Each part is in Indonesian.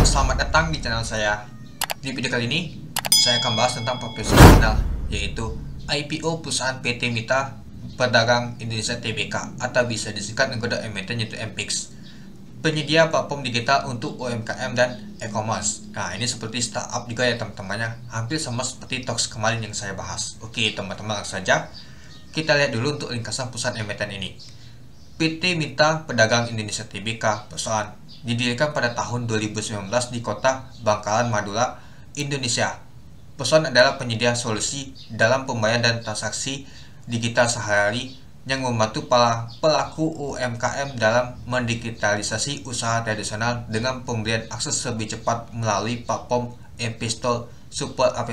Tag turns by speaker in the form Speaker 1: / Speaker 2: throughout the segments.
Speaker 1: Selamat datang di channel saya. Di video kali ini, saya akan bahas tentang profesional, yaitu IPO perusahaan PT Mitra Pedagang Indonesia Tbk atau bisa disingkat dengan kode emiten yaitu MPIX. Penyedia platform digital untuk UMKM dan e-commerce. Nah, ini seperti startup juga ya teman-temannya, hampir sama seperti talks kemarin yang saya bahas. Oke teman-teman, langsung saja kita lihat dulu untuk ringkasan perusahaan emiten ini. PT Mitra Pedagang Indonesia Tbk perusahaan didirikan pada tahun 2019 di kota Bangkalan, Madura, Indonesia. Perusahaan adalah penyedia solusi dalam pembayaran dan transaksi digital sehari-hari yang membantu para pelaku UMKM dalam mendigitalisasi usaha tradisional dengan pemberian akses lebih cepat melalui platform MP-Store Support App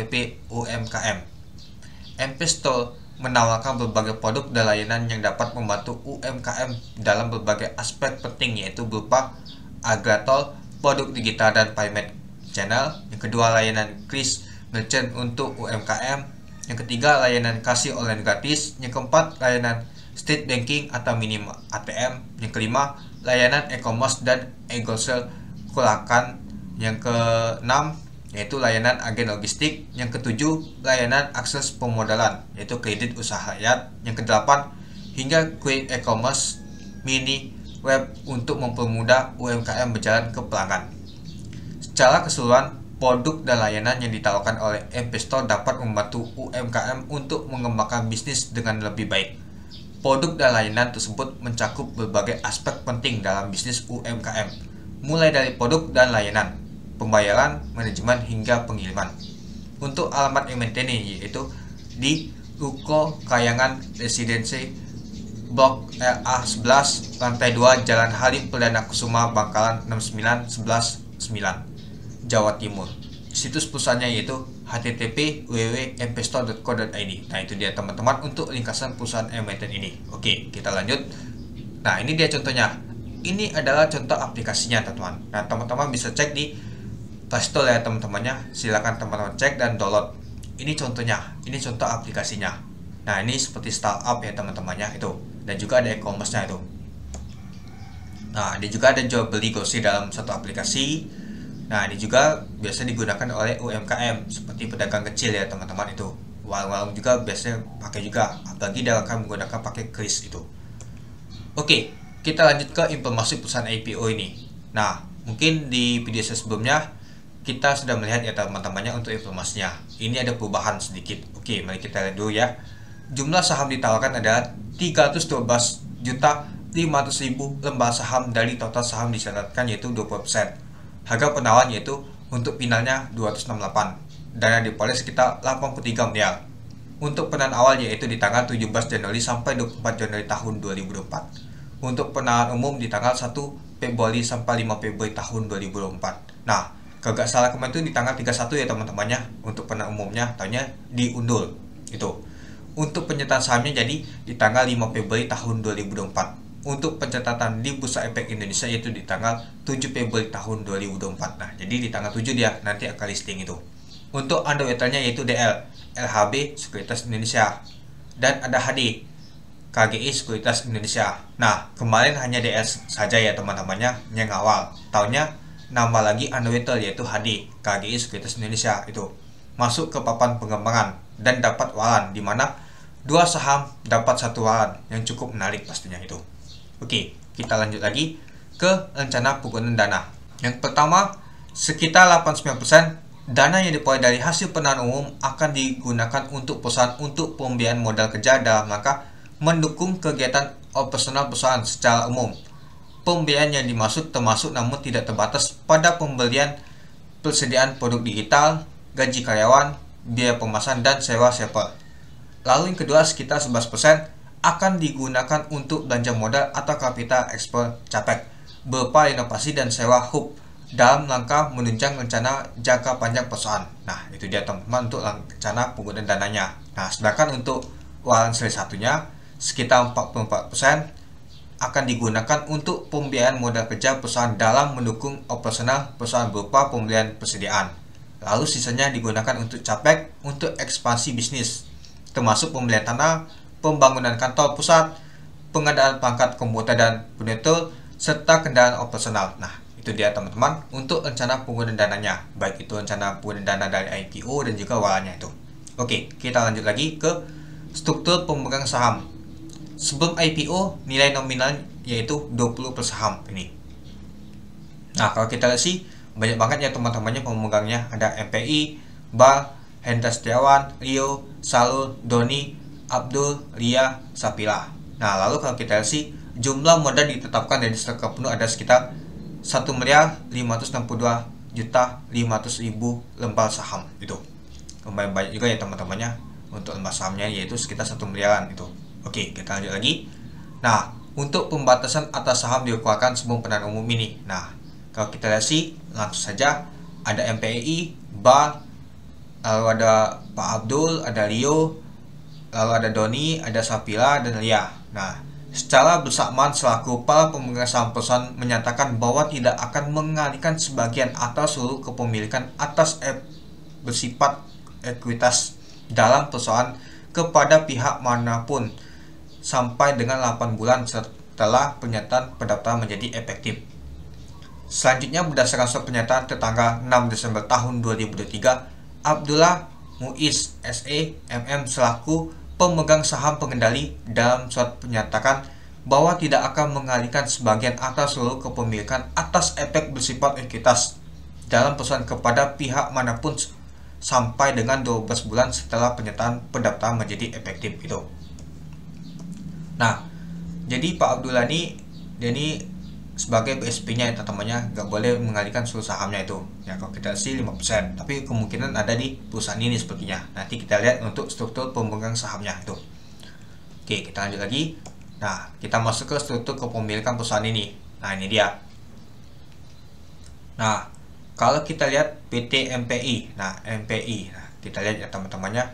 Speaker 1: UMKM. MP-Store menawarkan berbagai produk dan layanan yang dapat membantu UMKM dalam berbagai aspek penting, yaitu berupa aggregator, produk digital dan payment channel. Yang kedua, layanan kris merchant untuk UMKM. Yang ketiga, layanan kasih online gratis. Yang keempat, layanan state banking atau mini ATM. Yang kelima, layanan e-commerce dan e-grocery kulakan. Yang keenam, yaitu layanan agen logistik. Yang ketujuh, layanan akses pemodalan, yaitu kredit usaha rakyat. Yang kedelapan, hingga quick e-commerce mini web untuk mempermudah UMKM berjalan ke pelanggan. Secara keseluruhan, produk dan layanan yang ditawarkan oleh MP-Store dapat membantu UMKM untuk mengembangkan bisnis dengan lebih baik. Produk dan layanan tersebut mencakup berbagai aspek penting dalam bisnis UMKM, mulai dari produk dan layanan, pembayaran, manajemen, hingga pengiriman. Untuk alamat emiten ini yaitu di Ruko Kayangan Residensi Blok LA11, lantai 2, Jalan Halim Perdana Kusuma, Bangkalan 69199, Jawa Timur. Situs perusahaannya yaitu http://www.mpstore.co.id. Nah, itu dia teman-teman untuk ringkasan perusahaan emiten ini. Oke, kita lanjut. Nah, ini dia contohnya. Ini adalah contoh aplikasinya, teman-teman. Nah, teman-teman bisa cek di Play Store ya teman-temannya. Silakan teman-teman cek dan download. Ini contohnya, ini contoh aplikasinya. Nah, ini seperti startup ya teman-temannya itu. Dan juga ada e-commerce-nya itu. Nah, ini juga ada jual beli grocery dalam satu aplikasi. Nah, ini juga biasa digunakan oleh UMKM seperti pedagang kecil ya teman-teman itu. Warung-warung juga biasanya pakai juga, apalagi dia akan menggunakan pakai kris itu. Oke, kita lanjut ke informasi perusahaan IPO ini. Nah, mungkin di video saya sebelumnya kita sudah melihat ya teman-temannya untuk informasinya. Ini ada perubahan sedikit. Oke, mari kita lihat dulu ya. Jumlah saham ditawarkan adalah 312.500.000 lembar saham dari total saham disyaratkan yaitu 20%. Harga penawaran yaitu untuk finalnya 268. Dana diperoleh sekitar 83 miliar. Untuk penawaran awal yaitu di tanggal 17 Januari sampai 24 Januari tahun 2024. Untuk penawaran umum di tanggal 1 Februari sampai 5 Februari tahun 2024. Nah, kagak salah kemarin itu di tanggal 31 ya teman-temannya. Untuk penawaran umumnya tahunnya diundur itu. Untuk penyertaan sahamnya jadi di tanggal 5 Februari tahun 2024. Untuk pencatatan di Bursa Efek Indonesia yaitu di tanggal 7 Februari tahun 2024. Nah, jadi di tanggal 7 dia nanti akan listing itu. Untuk underwriternya yaitu DL, LHB Sekuritas Indonesia, dan ada HD, KGI Sekuritas Indonesia. Nah, kemarin hanya DL saja ya teman-temannya yang awal. Tahunnya nambah lagi underwriter yaitu HD, KGI Sekuritas Indonesia itu. Masuk ke papan pengembangan dan dapat waran, di mana 2 saham dapat 1 waran yang cukup menarik pastinya itu. Oke, kita lanjut lagi ke rencana penggunaan dana. Yang pertama, sekitar 89% dana yang diperoleh dari hasil penawaran umum akan digunakan untuk perusahaan untuk pembiayaan modal kerja dalam rangka mendukung kegiatan operasional perusahaan secara umum. Pembiayaan yang dimaksud termasuk namun tidak terbatas pada pembelian persediaan produk digital, gaji karyawan, biaya pemasaran, dan sewa server. Lalu yang kedua, sekitar 11% akan digunakan untuk belanja modal atau kapital ekspor capek berupa inovasi dan sewa hub dalam rangka menunjang rencana jangka panjang perusahaan. Nah, itu dia teman-teman untuk rencana penggunaan dananya. Nah, sedangkan untuk waran seri satunya sekitar 44% akan digunakan untuk pembiayaan modal kerja perusahaan dalam mendukung operasional perusahaan berupa pembelian persediaan. Lalu sisanya digunakan untuk capek untuk ekspansi bisnis, termasuk pembelian tanah, pembangunan kantor pusat, pengadaan perangkat komputer dan monitor, serta kendaraan operasional. Nah, itu Itu dia teman-teman untuk rencana penggunaan dananya, baik itu rencana penggunaan dana dari IPO dan juga awalnya itu. Oke, kita lanjut lagi ke struktur pemegang saham. Sebelum IPO nilai nominal yaitu 20 per saham ini. Nah, kalau kita lihat sih banyak banget ya teman-temannya pemegangnya, ada MPI, Bal, Hendra Setiawan, Rio, Salul, Doni, Abdul, Lia, Sapila. Nah, lalu kalau kita lihat sih jumlah modal ditetapkan dari struktur penuh ada sekitar 1.562.500.000 lembar saham itu. Lumayan banyak juga ya teman-temannya untuk lembar sahamnya, yaitu sekitar 1 miliaran itu. Oke, kita lanjut lagi. Nah, untuk pembatasan atas saham dikeluarkan sebelum pendanaan umum ini. Nah, kalau kita lihat sih langsung saja ada MPI, BAL, lalu ada Pak Abdul, ada Rio, lalu ada Doni, ada Sapila, dan Lia. Nah, secara bersamaan selaku para pemegang saham perusahaan menyatakan bahwa tidak akan mengalihkan sebagian atau seluruh kepemilikan atas bersifat ekuitas dalam perusahaan kepada pihak manapun sampai dengan 8 bulan setelah pernyataan pendaftaran menjadi efektif. Selanjutnya, berdasarkan surat pernyataan tertanggal 6 Desember tahun 2023, Abdullah Muiz SE MM selaku pemegang saham pengendali dalam surat menyatakan bahwa tidak akan mengalihkan sebagian atau seluruh kepemilikan atas efek bersifat ekuitas dalam perusahaan kepada pihak manapun sampai dengan 12 bulan setelah pernyataan pendaftaran menjadi efektif itu. Nah, jadi Pak Abdullah ini sebagai BSP-nya ya teman-temannya nggak boleh mengalihkan seluruh sahamnya itu. Ya, kalau kita sih 5%, tapi kemungkinan ada di perusahaan ini sepertinya. Nanti kita lihat untuk struktur pemegang sahamnya itu. Oke, kita lanjut lagi. Nah, kita masuk ke struktur kepemilikan perusahaan ini. Nah, ini dia. Nah, kalau kita lihat PT MPI. Nah, MPI. Nah, kita lihat ya teman-temannya.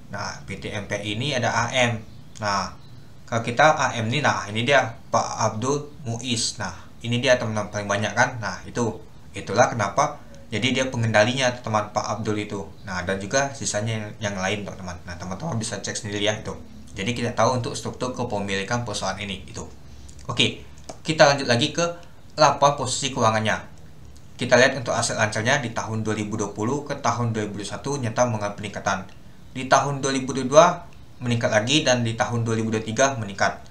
Speaker 1: Nah, PT MPI ini ada AM. Nah, kalau kita AM ini, nah ini dia Pak Abdul Muiz. Nah, ini dia teman-teman paling banyak kan. Nah, itulah kenapa jadi dia pengendalinya teman Pak Abdul itu. Nah, dan juga sisanya yang lain teman-teman. Nah, teman-teman bisa cek sendiri ya itu. Jadi kita tahu untuk struktur kepemilikan perusahaan ini itu. Oke, kita lanjut lagi ke laporan posisi keuangannya. Kita lihat untuk aset lancarnya di tahun 2020 ke tahun 2021 nyata mengalami peningkatan. Di tahun 2022 meningkat lagi, dan di tahun 2023 meningkat.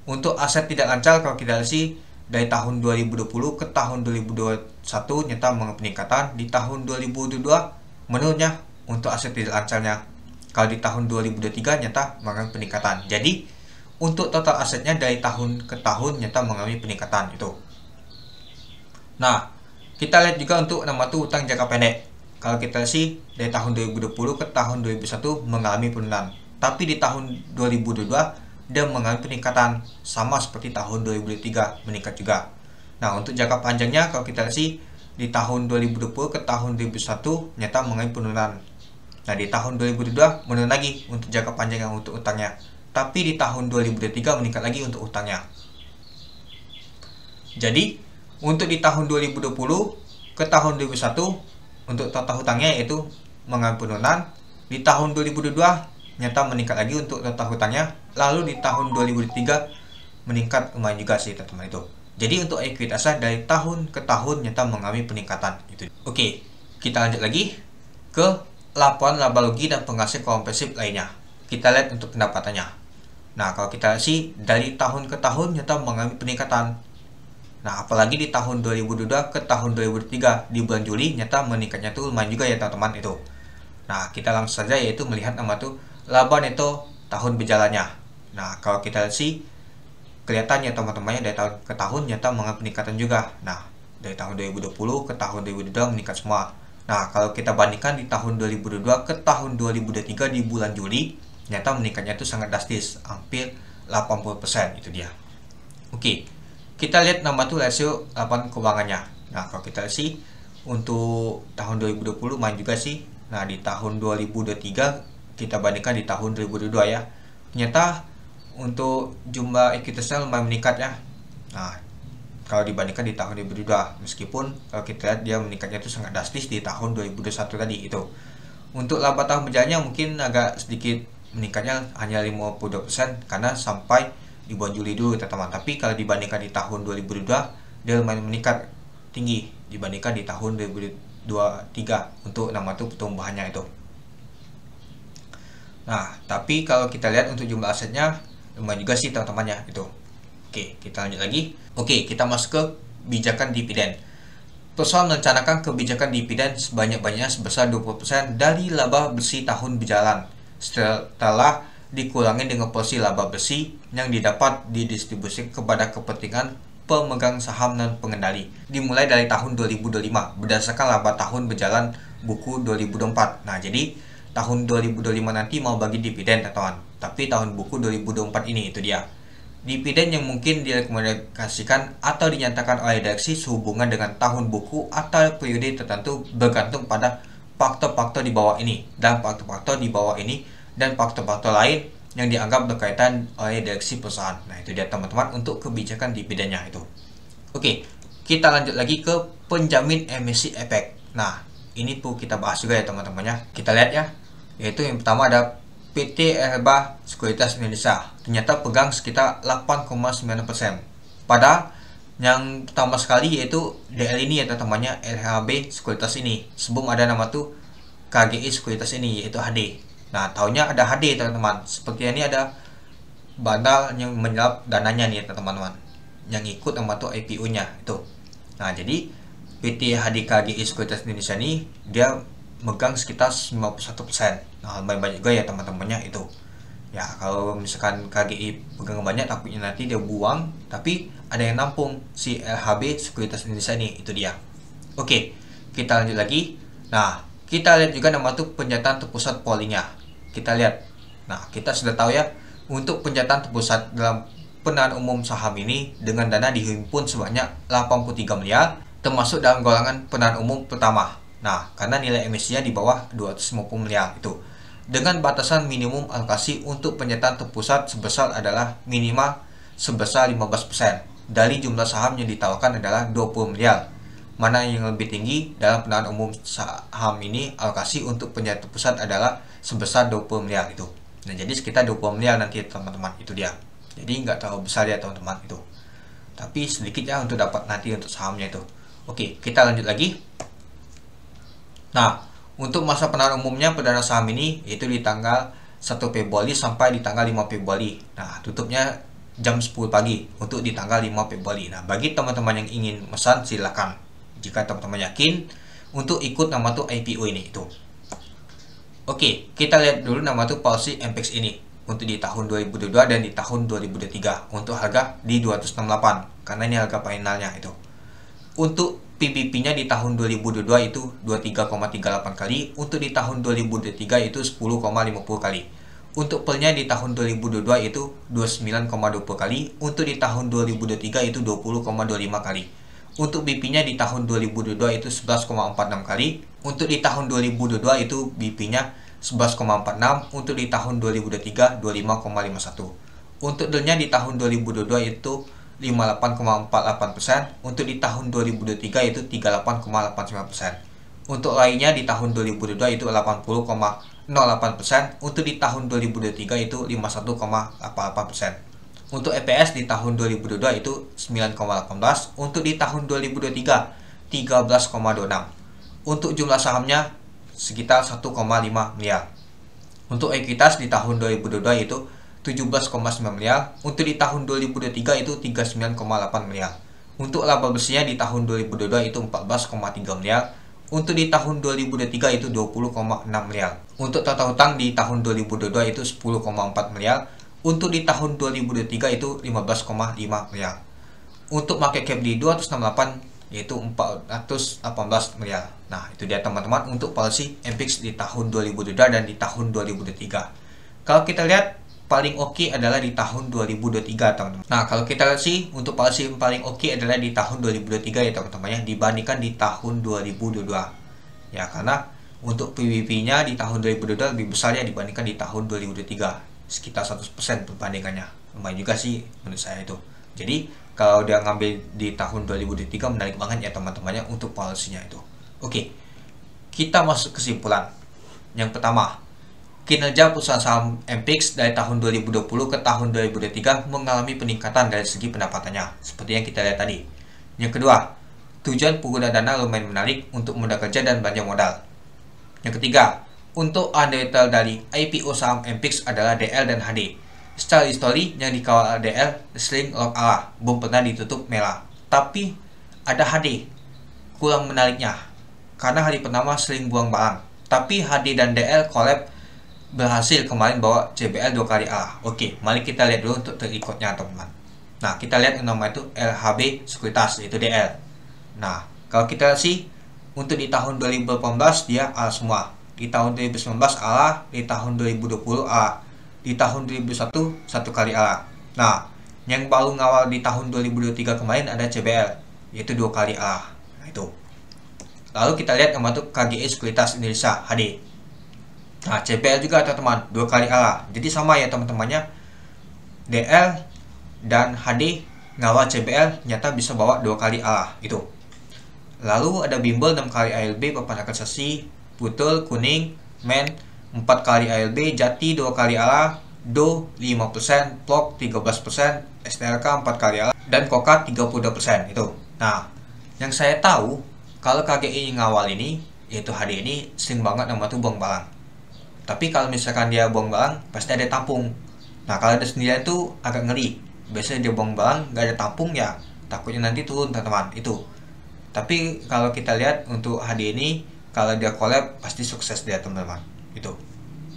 Speaker 1: Untuk aset tidak lancar kalau kita lihat sih dari tahun 2020 ke tahun 2021 nyata mengalami peningkatan. Di tahun 2022 menurunnya untuk aset tidak lancarnya. Kalau di tahun 2023 nyata mengalami peningkatan. Jadi untuk total asetnya dari tahun ke tahun nyata mengalami peningkatan itu. Nah, kita lihat juga untuk nama tuh utang jangka pendek. Kalau kita lihat sih dari tahun 2020 ke tahun 2021 mengalami penurunan. Tapi di tahun 2022 dia mengalami peningkatan sama seperti tahun 2023 meningkat juga. Nah, untuk jangka panjangnya kalau kita lihat sih di tahun 2020 ke tahun 2021 nyata mengalami penurunan. Nah, di tahun 2022 menurun lagi untuk jangka panjang yang untuk utangnya. Tapi di tahun 2023 meningkat lagi untuk utangnya. Jadi untuk di tahun 2020 ke tahun 2021 untuk total hutangnya yaitu mengalami penurunan. Di tahun 2022 nyata meningkat lagi untuk total hutangnya. Lalu di tahun 2023 meningkat lumayan juga sih teman-teman itu. Jadi untuk ekuitasnya dari tahun ke tahun nyata mengalami peningkatan itu. Oke, kita lanjut lagi ke laporan laba rugi dan penghasilan komprehensif lainnya. Kita lihat untuk pendapatannya. Nah, kalau kita lihat sih dari tahun ke tahun nyata mengalami peningkatan. Nah, apalagi di tahun 2022 ke tahun 2023 di bulan Juli nyata meningkatnya tuh lumayan juga ya teman-teman itu. Nah, kita langsung saja yaitu melihat nama tuh laba neto tahun berjalannya. Nah, kalau kita lihat sih kelihatannya teman-temannya dari tahun ke tahun nyata mengalami peningkatan juga. Nah, dari tahun 2020 ke tahun 2022 meningkat semua. Nah, kalau kita bandingkan di tahun 2022 ke tahun 2023 di bulan Juli nyata meningkatnya itu sangat drastis, hampir 80% itu dia. Oke, kita lihat nama tuh rasio laporan keuangannya. Nah, kalau kita lihat sih untuk tahun 2020 main juga sih. Nah, di tahun 2023 kita bandingkan di tahun 2022 ya, ternyata untuk jumlah ekuitasnya lumayan meningkat ya. Nah, kalau dibandingkan di tahun 2022, meskipun kalau kita lihat dia meningkatnya itu sangat drastis di tahun 2021 tadi itu. Untuk laba tahun berjalannya mungkin agak sedikit meningkatnya hanya 52% karena sampai di bulan Juli dulu teman-teman. Tapi kalau dibandingkan di tahun 2022 dia lumayan meningkat tinggi dibandingkan di tahun 2023 untuk nama itu pertumbuhannya itu. Nah, tapi kalau kita lihat untuk jumlah asetnya lumayan juga sih teman-temannya itu. Oke, kita lanjut lagi. Oke, kita masuk ke kebijakan dividen. Perusahaan merencanakan kebijakan dividen sebanyak-banyaknya sebesar 20% dari laba bersih tahun berjalan setelah dikurangi dengan porsi laba bersih yang didapat didistribusi kepada kepentingan pemegang saham dan pengendali dimulai dari tahun 2025 berdasarkan laba tahun berjalan buku 2024. Nah, jadi tahun 2025 nanti mau bagi dividen teman-teman, tapi tahun buku 2024 ini itu dia. Dividen yang mungkin direkomendasikan atau dinyatakan oleh direksi sehubungan dengan tahun buku atau periode tertentu bergantung pada faktor-faktor di bawah ini dan faktor-faktor di bawah ini dan faktor-faktor lain yang dianggap berkaitan oleh direksi perusahaan. Nah, itu dia teman-teman untuk kebijakan dividennya itu. Oke, kita lanjut lagi ke penjamin emisi efek. Nah, ini perlu kita bahas juga ya teman-temannya. Kita lihat ya, yaitu yang pertama ada PT Erba Sekuritas Indonesia, ternyata pegang sekitar 8,9%. Pada yang pertama sekali yaitu DL ini ya teman-temannya, LHB Sekuritas ini. Sebelum ada nama tuh KGI Sekuritas ini yaitu HD. Nah, tahunnya ada HD teman-teman. Seperti ini ada bandar yang menyerap dananya nih teman-teman. Yang ikut nama tuh IPO-nya itu. Nah, jadi PT HD KGI Sekuritas Indonesia ini dia megang sekitar 51%. Nah, lumayan banyak juga ya teman-temannya itu. Ya, kalau misalkan KGI pegang banyak takutnya nanti dia buang, tapi ada yang nampung si LHB Sekuritas Indonesia ini, itu dia. Oke, kita lanjut lagi. Nah, kita lihat juga nama tuh penyataan terpusat pollingnya. Kita lihat. Nah, kita sudah tahu ya, untuk penyataan terpusat dalam penahan umum saham ini dengan dana dihimpun sebanyak 83 miliar, termasuk dalam golongan penahan umum pertama. Nah, karena nilai emisinya di bawah 250 miliar itu. Dengan batasan minimum alokasi untuk penyataan terpusat sebesar adalah minimal sebesar 15%. Dari jumlah saham yang ditawarkan adalah 20 miliar. Mana yang lebih tinggi dalam penahan umum saham ini, alokasi untuk penyataan terpusat adalah sebesar 20 miliar itu. Nah, jadi sekitar 20 miliar nanti teman-teman, itu dia. Jadi nggak terlalu besar ya teman-teman itu. Tapi sedikit ya untuk dapat nanti untuk sahamnya itu. Oke, kita lanjut lagi. Nah, untuk masa penahan umumnya perdana saham ini yaitu di tanggal 1 Februari sampai di tanggal 5 Februari. Nah, tutupnya jam 10 pagi untuk di tanggal 5 Februari. Nah, bagi teman-teman yang ingin memesan silakan. Jika teman-teman yakin untuk ikut nama tuh IPO ini itu. Oke, kita lihat dulu nama tuh policy MPX ini untuk di tahun 2022 dan di tahun 2023 untuk harga di 268 karena ini harga finalnya itu. Untuk PBP-nya di tahun 2022 itu 23,38 kali, untuk di tahun 2023 itu 10,50 kali. Untuk PEL-nya di tahun 2022 itu 29,20 kali, untuk di tahun 2023 itu 20,25 kali. Untuk BP-nya di tahun 2022 itu 11,46 kali, untuk di tahun 2022 itu BP-nya 11,46, untuk di tahun 2023 25,51. Untuk DEL-nya di tahun 2022 itu 58,48%, untuk di tahun 2023 itu 38,89%. Untuk lainnya di tahun 2022 itu 80,08%, untuk di tahun 2023 itu 51,88%. Untuk EPS di tahun 2022 itu 9,18, untuk di tahun 2023 13,26. Untuk jumlah sahamnya sekitar 1,5 miliar. Untuk ekuitas di tahun 2022 itu 17,9 miliar, untuk di tahun 2023 itu 39,8 miliar. Untuk laba bersihnya di tahun 2022 itu 14,3 miliar, untuk di tahun 2023 itu 20,6 miliar. Untuk total hutang di tahun 2022 itu 10,4 miliar, untuk di tahun 2023 itu 15,5 miliar. Untuk market cap di 268 yaitu 418 miliar. Nah, itu dia teman-teman untuk policy MPX di tahun 2022 dan di tahun 2023. Kalau kita lihat paling oke adalah di tahun 2023 teman-teman. Nah, kalau kita lihat sih untuk policy yang paling oke adalah di tahun 2023 ya teman-teman ya, dibandingkan di tahun 2022. Ya, karena untuk PBB-nya di tahun 2022 lebih besar ya dibandingkan di tahun 2023. Sekitar 100% perbandingannya. Lumayan juga sih menurut saya itu. Jadi, kalau dia ngambil di tahun 2023 menarik banget ya teman-temannya untuk policy-nya itu. Oke. Kita masuk kesimpulan. Yang pertama, kinerja perusahaan saham MPX dari tahun 2020 ke tahun 2023 mengalami peningkatan dari segi pendapatannya, seperti yang kita lihat tadi. Yang kedua, tujuan pengguna dana lumayan menarik untuk modal kerja dan belanja modal. Yang ketiga, untuk underwriter dari IPO saham MPIX adalah DL dan HD. Secara histori yang dikawal DL sering lock Allah, belum pernah ditutup merah. Tapi ada HD, kurang menariknya, karena hari pertama sering buang barang. Tapi HD dan DL collab berhasil kemarin bawa CBL 2 kali Allah. Oke, mari kita lihat dulu untuk terikutnya teman-teman. Nah, kita lihat yang nama itu LHB Sekuritas, yaitu DL. Nah, kalau kita sih untuk di tahun 2018 dia Allah semua. Di tahun 2019 Allah, di tahun 2020 Allah, di tahun 2021 1 kali Allah. Nah, yang baru ngawal di tahun 2023 kemarin ada CBL, yaitu 2 kali Allah. Nah, itu. Lalu kita lihat yang itu KGI Sekuritas Indonesia HD. Nah, CBL juga teman-teman 2 kali Allah. Jadi sama ya teman-temannya. DL dan HD ngawal CBL nyata bisa bawa 2 kali Allah itu. Lalu ada bimbel 6 kali ALB papan akasasi, putul, kuning, men 4 kali ALB, jati 2 kali Allah, do 5%, plok 13%, STLK 4 kali Allah, dan kokat 32% itu. Nah, yang saya tahu kalau KGI ngawal ini, yaitu HD ini sering banget nama tuh buang barang. Tapi kalau misalkan dia buang barang, pasti ada tampung. Nah, kalau ada sendirian itu agak ngeri. Biasanya dia buang barang, nggak ada tampung ya, takutnya nanti turun teman-teman, itu. Tapi kalau kita lihat untuk HD ini, kalau dia collab, pasti sukses dia teman-teman, itu.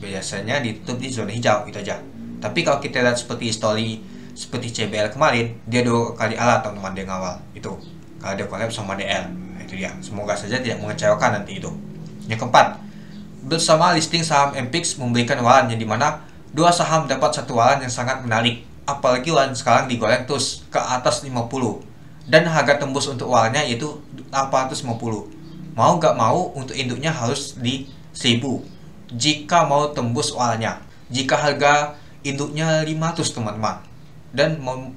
Speaker 1: Biasanya ditutup di zona hijau, itu aja. Tapi kalau kita lihat seperti story, seperti CBL kemarin, dia 2 kali Allah teman-teman dia ngawal, itu. Kalau dia collab sama DL, nah, itu dia. Semoga saja tidak mengecewakan nanti itu. Yang keempat, bersama listing saham MPIX memberikan waran yang dimana 2 saham dapat 1 waran yang sangat menarik. Apalagi waran sekarang digoreng terus ke atas 50 dan harga tembus untuk warannya yaitu 850. Mau gak mau untuk induknya harus di 1000 jika mau tembus warannya. Jika harga induknya 500 teman-teman dan mau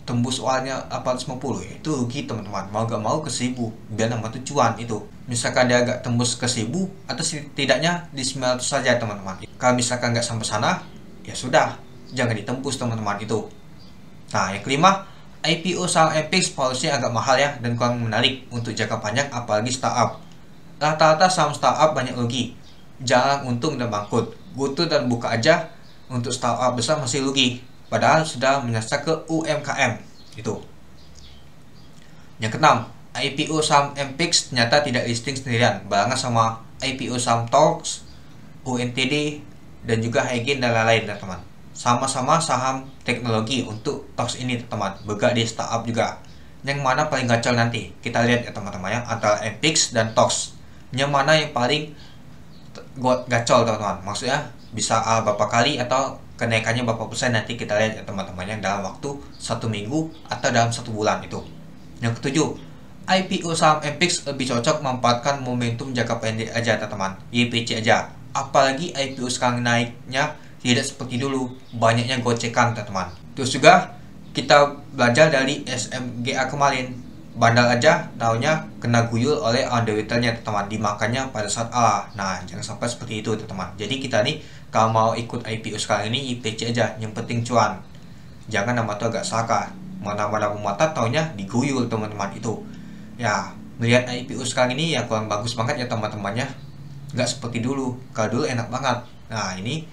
Speaker 1: tembus warannya 850, ya itu rugi teman-teman. Mau gak mau ke 1000 biar nama tujuan itu. Misalkan dia agak tembus ke 1000 atau setidaknya di 900 saja teman-teman. Kalau misalkan nggak sampai sana, ya sudah, jangan ditembus teman-teman itu. Nah, yang kelima, IPO saham MPIX policy agak mahal ya dan kurang menarik untuk jangka panjang, apalagi startup. Rata-rata saham startup banyak rugi, jarang untung dan bangkrut. Goto dan buka aja untuk startup besar masih rugi, padahal sudah menyasar ke UMKM itu. Yang keenam, IPO saham MPIX ternyata tidak listing sendirian, barengan sama IPO saham Torx, UNTD, dan juga Hygiene dan lain-lain teman-teman. Sama-sama saham teknologi untuk Torx ini teman-teman, bergerak di startup juga. Yang mana paling gacor nanti kita lihat ya teman-teman ya, antara MPIX dan Torx. Yang mana yang paling gacor teman-teman, maksudnya bisa berapa kali atau kenaikannya berapa persen nanti kita lihat ya teman-temannya dalam waktu 1 minggu atau dalam 1 bulan itu. Yang ketujuh, IPO saham MPIX lebih cocok memanfaatkan momentum jangka pendek aja teman-teman, YPC aja. Apalagi IPO sekarang naiknya tidak seperti dulu, banyaknya gocekan teman-teman. Terus juga kita belajar dari SMGA kemarin, bandal aja taunya kena guyul oleh underwriternya teman-teman, dimakannya pada saat Allah. Nah, jangan sampai seperti itu teman-teman. Jadi kita nih kalau mau ikut IPO sekarang ini YPC aja, yang penting cuan. Jangan nama tuh agak saka, mana-mana mata taunya diguyul teman-teman itu. Ya, melihat IPO sekarang ini ya kurang bagus banget ya teman-temannya. Nggak seperti dulu. Kalau dulu enak banget. Nah, ini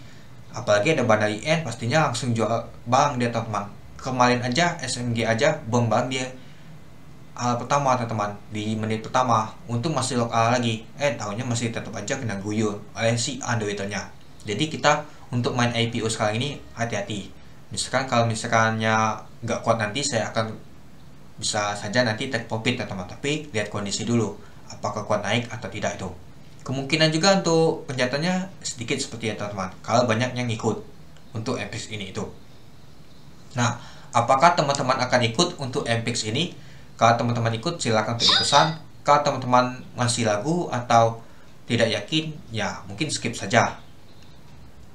Speaker 1: apalagi ada bandar IN pastinya langsung jual barang dia teman-teman. Kemarin aja SMG aja bom barang dia pertama teman-teman, di menit pertama untung masih lokal lagi, tahunya masih tetap aja kena guyur oleh si underwriternya. Jadi kita untuk main IPO sekarang ini hati-hati. Misalkan kalau misalkannya nggak kuat nanti saya akan bisa saja nanti take profit teman-teman, tapi lihat kondisi dulu apakah kuat naik atau tidak itu. Kemungkinan juga untuk penjatuhannya sedikit seperti itu teman-teman, kalau banyak yang ikut untuk MPIX ini itu. Nah, apakah teman-teman akan ikut untuk MPIX ini? Kalau teman-teman ikut silahkan untuk dipesan. Kalau teman-teman masih ragu atau tidak yakin, ya mungkin skip saja.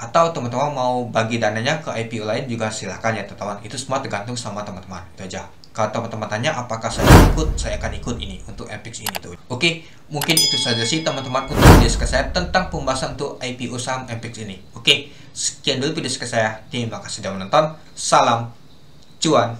Speaker 1: Atau teman-teman mau bagi dananya ke IPO lain juga silahkan ya teman-teman. Itu semua tergantung sama teman-teman, itu aja. Kalau teman-teman tanya apakah saya ikut, saya akan ikut ini untuk MPIX ini tuh. Oke, mungkin itu saja sih teman-teman untuk video saya tentang pembahasan untuk IPO saham MPIX ini. Oke, sekian dulu video saya. Terima kasih sudah menonton. Salam cuan.